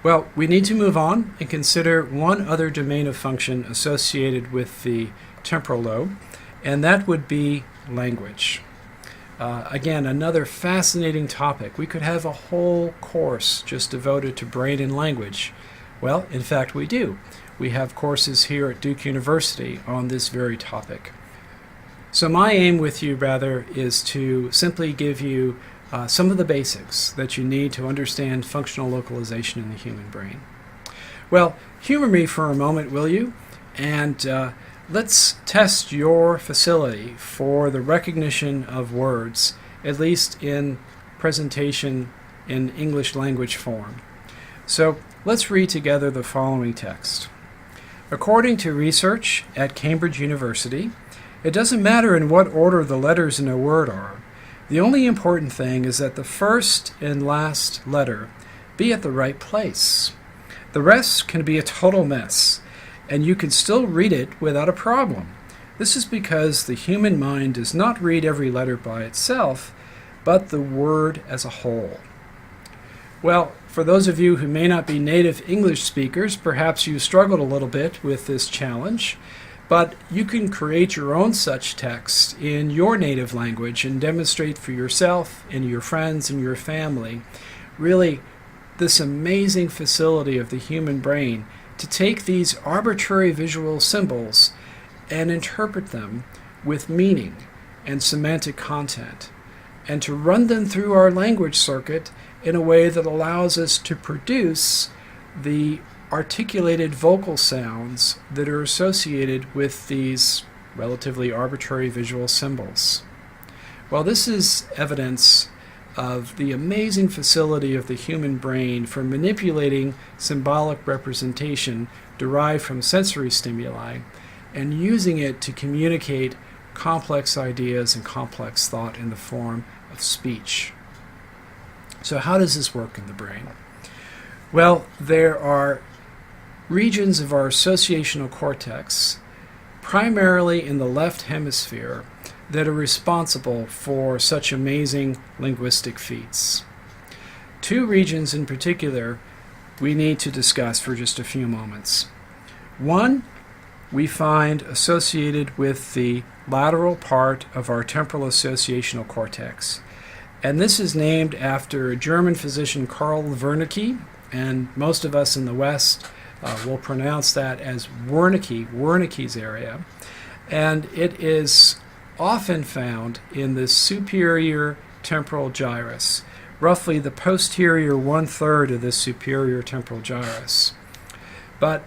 Well, we need to move on and consider one other domain of function associated with the temporal lobe, and that would be language. Again, another fascinating topic. We could have a whole course just devoted to brain and language. Well, in fact, we do. We have courses here at Duke University on this very topic. So my aim with you, rather, is to simply give you some of the basics that you need to understand functional localization in the human brain. Well, humor me for a moment, will you? And let's test your facility for the recognition of words, at least in presentation in English language form. So let's read together the following text. According to research at Cambridge University, it doesn't matter in what order the letters in a word are. The only important thing is that the first and last letter be at the right place. The rest can be a total mess, and you can still read it without a problem. This is because the human mind does not read every letter by itself, but the word as a whole. Well, for those of you who may not be native English speakers, perhaps you struggled a little bit with this challenge, but you can create your own such text in your native language and demonstrate for yourself and your friends and your family really this amazing facility of the human brain to take these arbitrary visual symbols and interpret them with meaning and semantic content, and to run them through our language circuit in a way that allows us to produce the articulated vocal sounds that are associated with these relatively arbitrary visual symbols. Well, this is evidence of the amazing facility of the human brain for manipulating symbolic representation derived from sensory stimuli and using it to communicate complex ideas and complex thought in the form of speech. So how does this work in the brain? Well, there are regions of our associational cortex, primarily in the left hemisphere, that are responsible for such amazing linguistic feats. Two regions in particular we need to discuss for just a few moments. One we find associated with the lateral part of our temporal associational cortex, and this is named after a German physician, Karl Wernicke, and most of us in the West will pronounce that as Wernicke's area, and it is often found in the superior temporal gyrus, roughly the posterior 1/3 of the superior temporal gyrus. But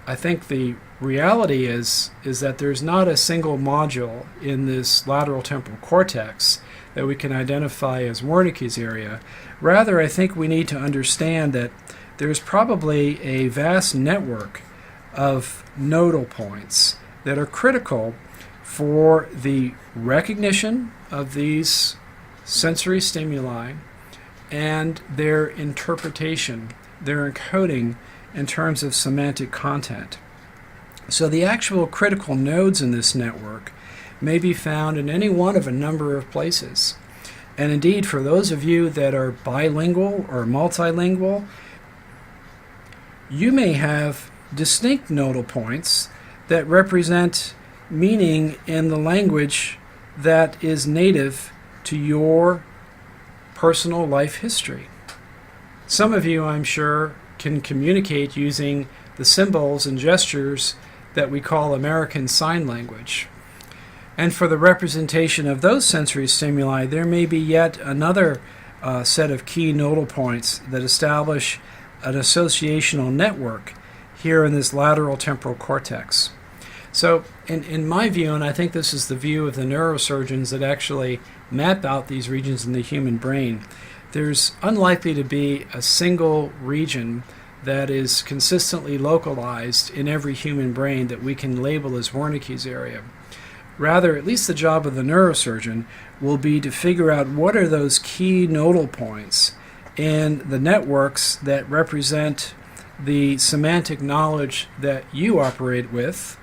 I think the reality is that there's not a single module in this lateral temporal cortex that we can identify as Wernicke's area. Rather, I think we need to understand that there's probably a vast network of nodal points that are critical for the recognition of these sensory stimuli and their interpretation, their encoding in terms of semantic content. So the actual critical nodes in this network may be found in any one of a number of places. And indeed, for those of you that are bilingual or multilingual, you may have distinct nodal points that represent meaning in the language that is native to your personal life history. Some of you, I'm sure, can communicate using the symbols and gestures that we call American Sign Language. And for the representation of those sensory stimuli, there may be yet another set of key nodal points that establish an associational network here in this lateral temporal cortex. So in my view, and I think this is the view of the neurosurgeons that actually map out these regions in the human brain, there's unlikely to be a single region that is consistently localized in every human brain that we can label as Wernicke's area. Rather, at least the job of the neurosurgeon will be to figure out what are those key nodal points in the networks that represent the semantic knowledge that you operate with,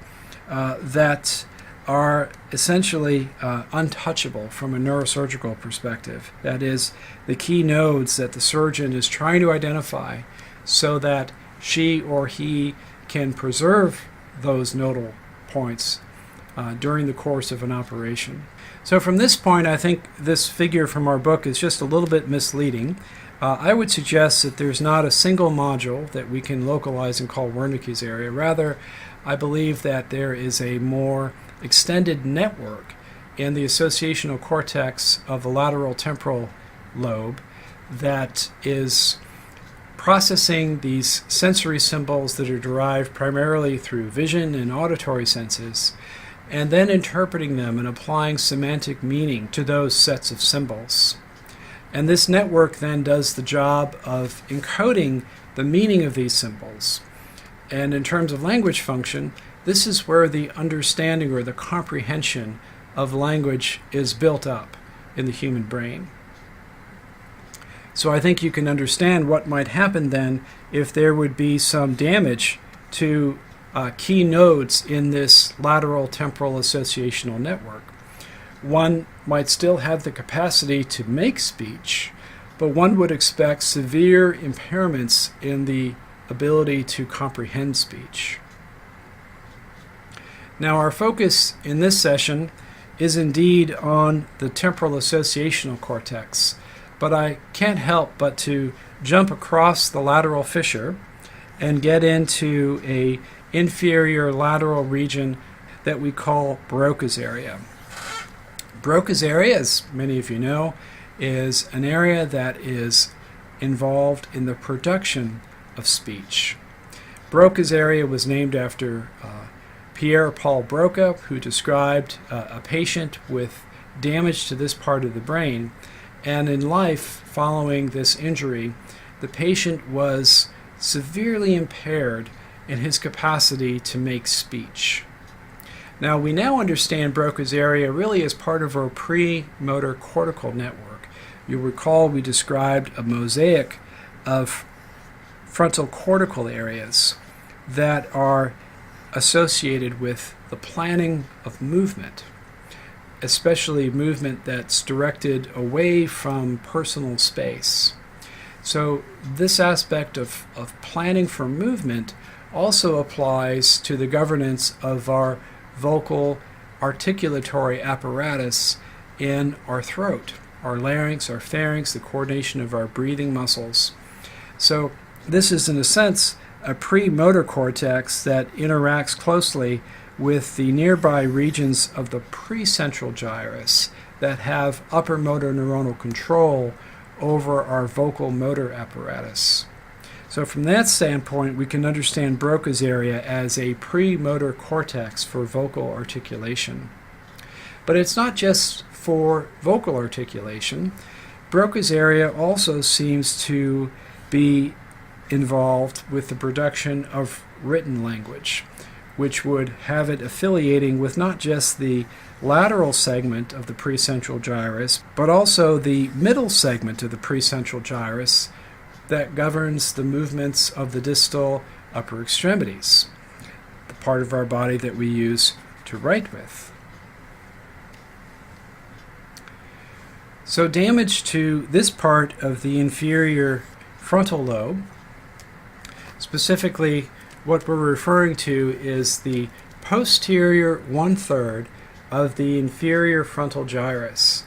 that are essentially untouchable from a neurosurgical perspective. That is, the key nodes that the surgeon is trying to identify so that she or he can preserve those nodal points during the course of an operation. So from this point, I think this figure from our book is just a little bit misleading. I would suggest that there's not a single module that we can localize and call Wernicke's area. Rather, I believe that there is a more extended network in the associational cortex of the lateral temporal lobe that is processing these sensory symbols that are derived primarily through vision and auditory senses, and then interpreting them and applying semantic meaning to those sets of symbols. And this network then does the job of encoding the meaning of these symbols. And in terms of language function, this is where the understanding or the comprehension of language is built up in the human brain. So I think you can understand what might happen then if there would be some damage to key nodes in this lateral temporal associational network. One might still have the capacity to make speech, but one would expect severe impairments in the ability to comprehend speech. Now, our focus in this session is indeed on the temporal associational cortex, but I can't help but to jump across the lateral fissure and get into an inferior lateral region that we call Broca's area. Broca's area, as many of you know, is an area that is involved in the production of speech. Broca's area was named after Pierre-Paul Broca, who described a patient with damage to this part of the brain. And in life, following this injury, the patient was severely impaired in his capacity to make speech. Now, we now understand Broca's area really as part of our premotor cortical network. You'll recall we described a mosaic of frontal cortical areas that are associated with the planning of movement, especially movement that's directed away from personal space. So this aspect of planning for movement also applies to the governance of our vocal articulatory apparatus in our throat, our larynx, our pharynx, the coordination of our breathing muscles. So this is, in a sense, a premotor cortex that interacts closely with the nearby regions of the precentral gyrus that have upper motor neuronal control over our vocal motor apparatus. So from that standpoint, we can understand Broca's area as a premotor cortex for vocal articulation. But it's not just for vocal articulation. Broca's area also seems to be involved with the production of written language, which would have it affiliating with not just the lateral segment of the precentral gyrus, but also the middle segment of the precentral gyrus that governs the movements of the distal upper extremities, the part of our body that we use to write with. So damage to this part of the inferior frontal lobe, specifically what we're referring to is the posterior 1/3 of the inferior frontal gyrus.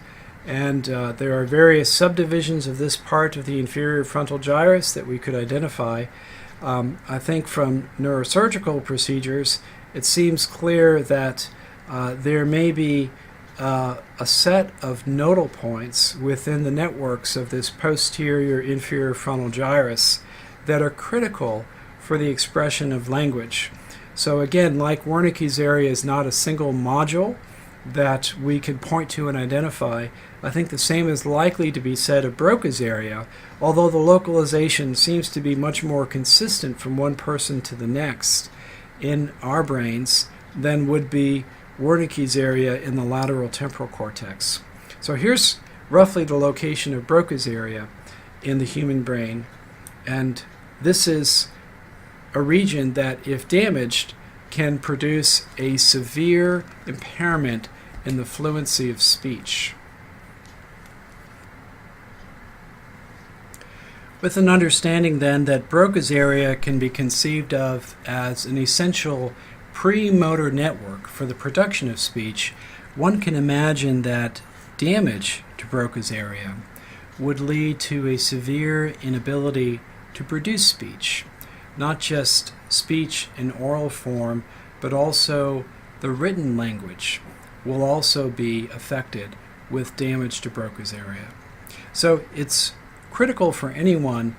And there are various subdivisions of this part of the inferior frontal gyrus that we could identify. I think from neurosurgical procedures, it seems clear that there may be a set of nodal points within the networks of this posterior inferior frontal gyrus that are critical for the expression of language. So again, like Wernicke's area is not a single module that we could point to and identify, I think the same is likely to be said of Broca's area, although the localization seems to be much more consistent from one person to the next in our brains than would be Wernicke's area in the lateral temporal cortex. So here's roughly the location of Broca's area in the human brain, and this is a region that, if damaged, can produce a severe impairment in the fluency of speech. with an understanding then that Broca's area can be conceived of as an essential premotor network for the production of speech, one can imagine that damage to Broca's area would lead to a severe inability to produce speech, not just speech in oral form, but also the written language will also be affected with damage to Broca's area. So it's critical for anyone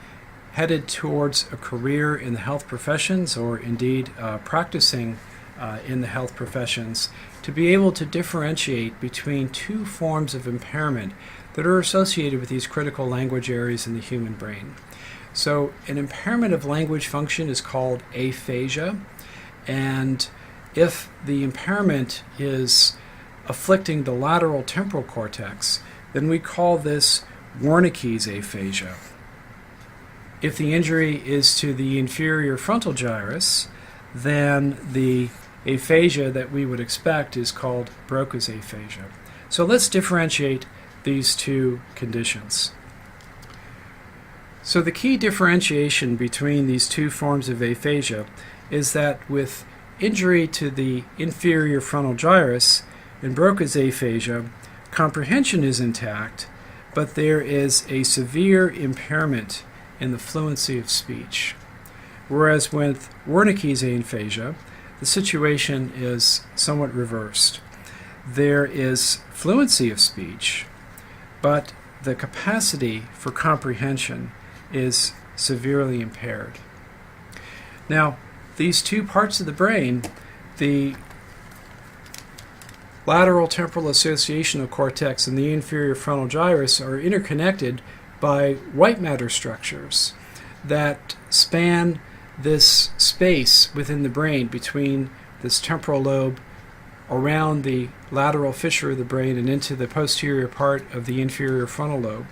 headed towards a career in the health professions, or indeed practicing in the health professions, to be able to differentiate between two forms of impairment that are associated with these critical language areas in the human brain. So an impairment of language function is called aphasia, and if the impairment is afflicting the lateral temporal cortex, then we call this Wernicke's aphasia. If the injury is to the inferior frontal gyrus, then the aphasia that we would expect is called Broca's aphasia. So let's differentiate these two conditions. So the key differentiation between these two forms of aphasia is that with injury to the inferior frontal gyrus in Broca's aphasia, comprehension is intact, but there is a severe impairment in the fluency of speech. Whereas with Wernicke's aphasia, the situation is somewhat reversed. There is fluency of speech, but the capacity for comprehension is severely impaired. Now, these two parts of the brain, the lateral temporal associational cortex and the inferior frontal gyrus, are interconnected by white matter structures that span this space within the brain between this temporal lobe around the lateral fissure of the brain and into the posterior part of the inferior frontal lobe.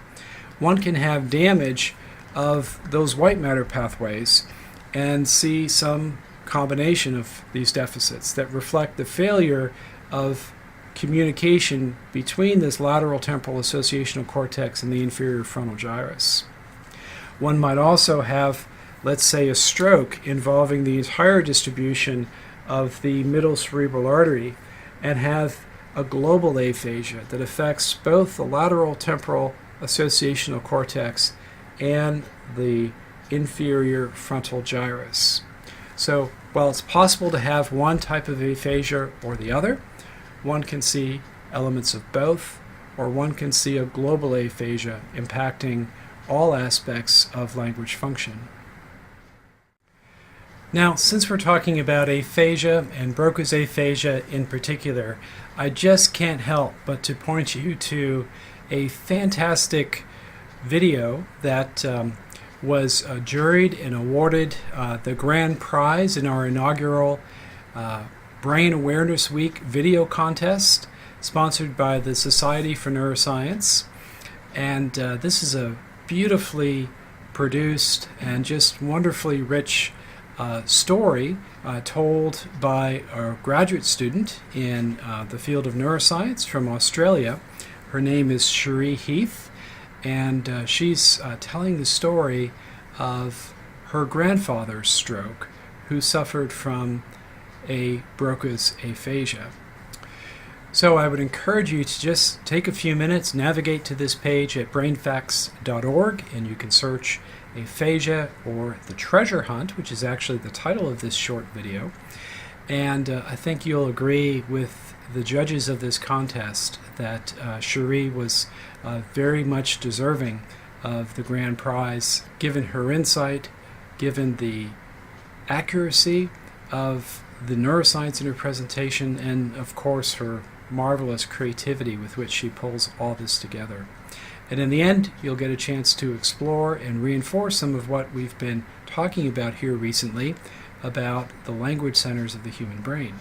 One can have damage of those white matter pathways and see some combination of these deficits that reflect the failure of communication between this lateral temporal associational cortex and the inferior frontal gyrus. One might also have, let's say, a stroke involving the entire distribution of the middle cerebral artery and have a global aphasia that affects both the lateral temporal associational cortex and the inferior frontal gyrus. So while it's possible to have one type of aphasia or the other, one can see elements of both, or one can see a global aphasia impacting all aspects of language function. Now, since we're talking about aphasia and Broca's aphasia in particular, I just can't help but to point you to a fantastic video that was juried and awarded the grand prize in our inaugural Brain Awareness Week video contest, sponsored by the Society for Neuroscience. And this is a beautifully produced and just wonderfully rich story told by a graduate student in the field of neuroscience from Australia. Her name is Cherie Heath, and she's telling the story of her grandfather's stroke, who suffered from a Broca's aphasia. So I would encourage you to just take a few minutes, navigate to this page at brainfacts.org, and you can search aphasia or the treasure hunt, which is actually the title of this short video. And I think you'll agree with the judges of this contest that Cherie was very much deserving of the grand prize, given her insight, given the accuracy of the neuroscience in her presentation, and of course her marvelous creativity with which she pulls all this together. And in the end, you'll get a chance to explore and reinforce some of what we've been talking about here recently about the language centers of the human brain.